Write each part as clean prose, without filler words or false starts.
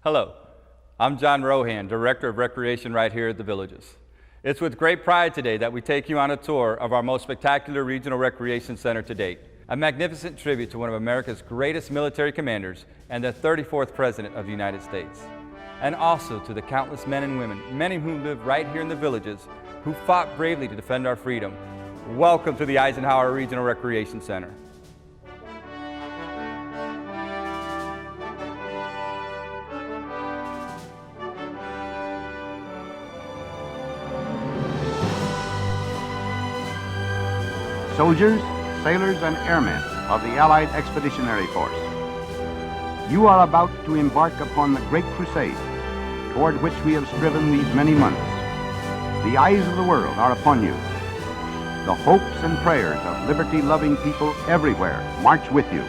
Hello, I'm John Rohan, Director of Recreation right here at the Villages. It's with great pride today that we take you on a tour of our most spectacular regional recreation center to date, a magnificent tribute to one of America's greatest military commanders and the 34th President of the United States. And also to the countless men and women, many who live right here in the Villages, who fought bravely to defend our freedom. Welcome to the Eisenhower Regional Recreation Center. Soldiers, sailors, and airmen of the Allied Expeditionary Force, you are about to embark upon the great crusade toward which we have striven these many months. The eyes of the world are upon you. The hopes and prayers of liberty-loving people everywhere march with you.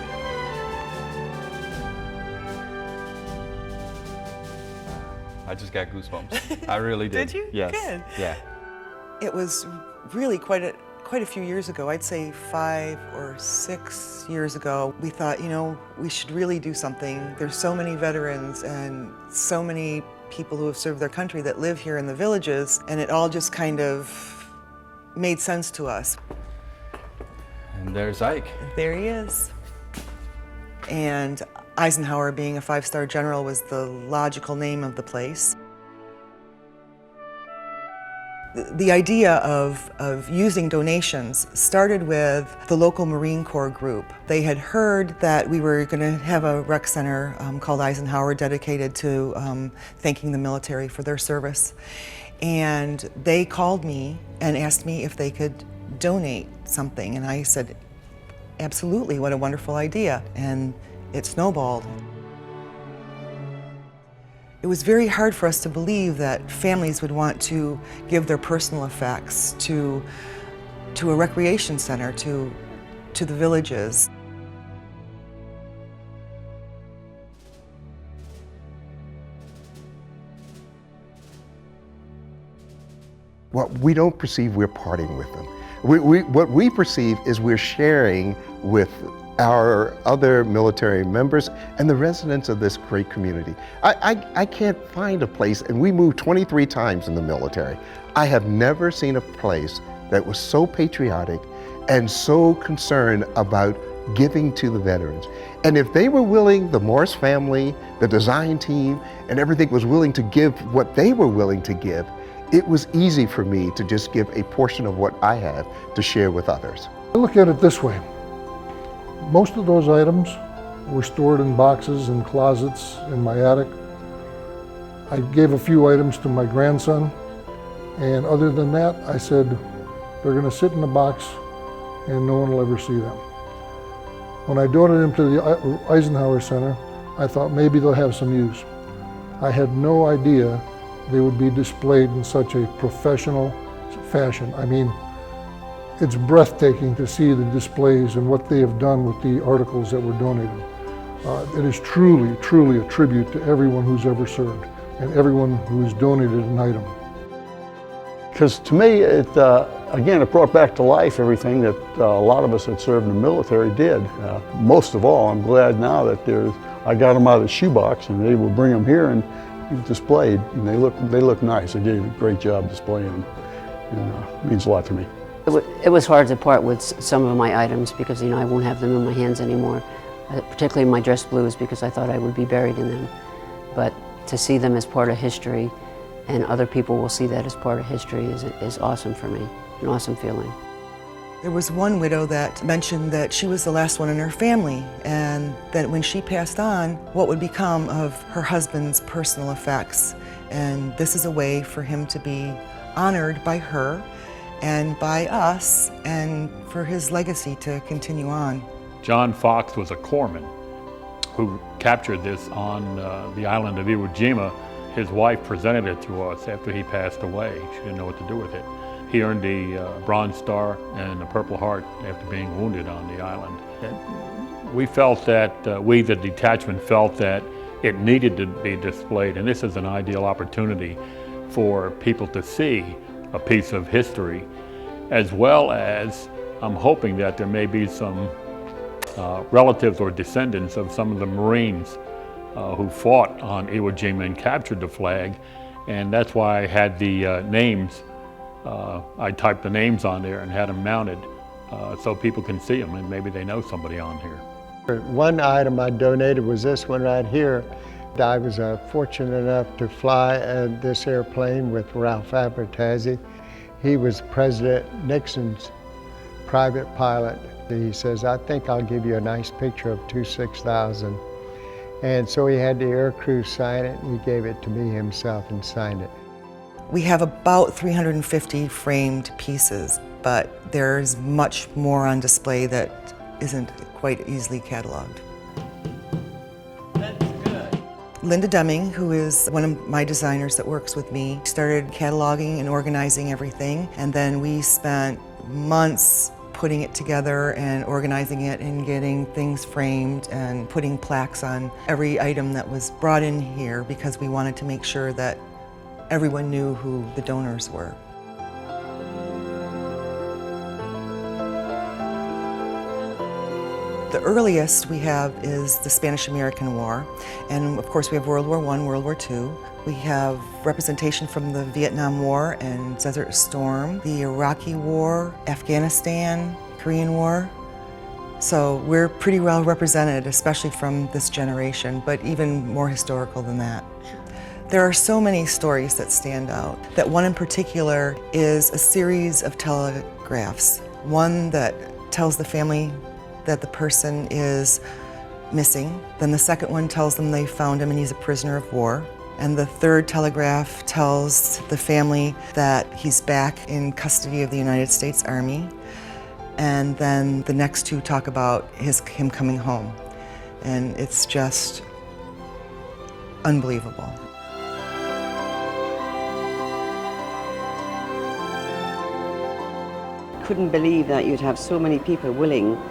I just got goosebumps. I really did. Did you? Yes. Good. Yeah. It was really quite a few years ago, I'd say 5 or 6 years ago, we thought, you know, we should really do something. There's so many veterans and so many people who have served their country that live here in the Villages, and it all just kind of made sense to us. And there's Ike. There he is. And Eisenhower, being a 5-star general, was the logical name of the place. The idea of using donations started with the local Marine Corps group. They had heard that we were going to have a rec center called Eisenhower dedicated to thanking the military for their service. And they called me and asked me if they could donate something. And I said, absolutely, what a wonderful idea. And it snowballed. It was very hard for us to believe that families would want to give their personal effects to a recreation center, to the Villages. What we don't perceive, we're parting with them. What we perceive is we're sharing with our other military members and the residents of this great community. I can't find a place, and we moved 23 times in the military. I have never seen a place that was so patriotic and so concerned about giving to the veterans. And if they were willing, the Morris family, the design team, and everything was willing to give what they were willing to give, it was easy for me to just give a portion of what I have to share with others. I look at it this way. Most of those items were stored in boxes and closets in my attic. I gave a few items to my grandson, and other than that, I said, they're going to sit in a box and no one will ever see them. When I donated them to the Eisenhower Center, I thought maybe they'll have some use. I had no idea they would be displayed in such a professional fashion. I mean, it's breathtaking to see the displays and what they have done with the articles that were donated. It is truly, truly a tribute to everyone who's ever served and everyone who's donated an item. Because to me, again, it brought back to life everything that a lot of us that served in the military did. Most of all, I'm glad now that I got them out of the shoebox and they will bring them here and displayed, and they look nice. They did a great job displaying them, and it means a lot to me. It was hard to part with some of my items because, you know, I won't have them in my hands anymore, particularly my dress blues, because I thought I would be buried in them. But to see them as part of history, and other people will see that as part of history, is awesome for me, an awesome feeling. There was one widow that mentioned that she was the last one in her family, and that when she passed on, what would become of her husband's personal effects. And this is a way for him to be honored by her and by us, and for his legacy to continue on. John Fox was a corpsman who captured this on the island of Iwo Jima. His wife presented it to us after he passed away. She didn't know what to do with it. He earned the Bronze Star and the Purple Heart after being wounded on the island. And we felt that, we the detachment felt that it needed to be displayed, and this is an ideal opportunity for people to see a piece of history, as well as I'm hoping that there may be some relatives or descendants of some of the Marines who fought on Iwo Jima and captured the flag. And that's why I had the names, I typed the names on there and had them mounted so people can see them and maybe they know somebody on here. One item I donated was this one right here. I was fortunate enough to fly this airplane with Ralph Abertazzi. He was President Nixon's private pilot. He says, I think I'll give you a nice picture of 26000. And so he had the aircrew sign it, and he gave it to me himself and signed it. We have about 350 framed pieces, but there's much more on display that isn't quite easily cataloged. Linda Deming, who is one of my designers that works with me, started cataloging and organizing everything, and then we spent months putting it together and organizing it and getting things framed and putting plaques on every item that was brought in here because we wanted to make sure that everyone knew who the donors were. The earliest we have is the Spanish-American War, and of course we have World War I, World War II. We have representation from the Vietnam War and Desert Storm, the Iraqi War, Afghanistan, Korean War. So we're pretty well represented, especially from this generation, but even more historical than that. There are so many stories that stand out. That one in particular is a series of telegraphs. One that tells the family that the person is missing. Then the second one tells them they found him and he's a prisoner of war. And the third telegraph tells the family that he's back in custody of the United States Army. And then the next two talk about him coming home. And it's just unbelievable. Couldn't believe that you'd have so many people willing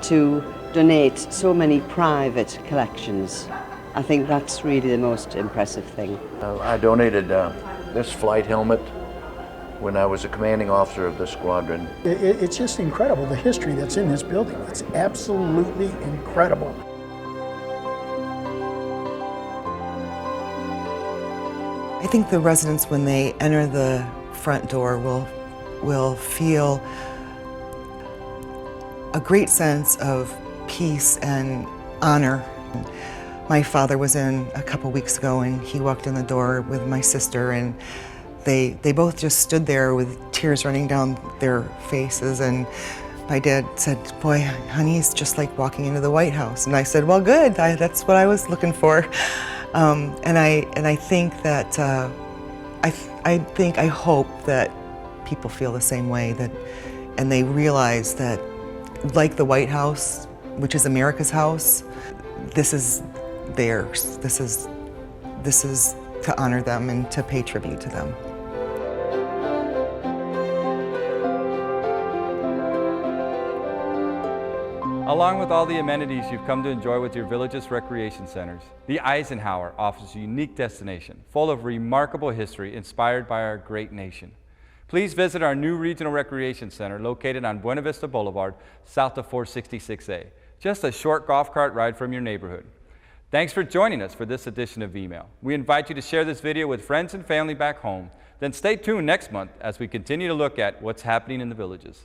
to donate so many private collections. I think that's really the most impressive thing. I donated this flight helmet when I was a commanding officer of the squadron. It's just incredible, the history that's in this building. It's absolutely incredible. I think the residents, when they enter the front door, will feel a great sense of peace and honor. My father was in a couple weeks ago and he walked in the door with my sister and they both just stood there with tears running down their faces, and my dad said, boy, honey, it's just like walking into the White House. And I said, well, good, that's what I was looking for. And I think that, I hope that people feel the same way, and they realize that, like the White House, which is America's house, this is theirs. This is to honor them and to pay tribute to them. Along with all the amenities you've come to enjoy with your village's recreation centers, the Eisenhower offers a unique destination full of remarkable history inspired by our great nation. Please visit our new Regional Recreation Center located on Buena Vista Boulevard, south of 466A, just a short golf cart ride from your neighborhood. Thanks for joining us for this edition of Vmail. We invite you to share this video with friends and family back home. Then stay tuned next month as we continue to look at what's happening in the villages.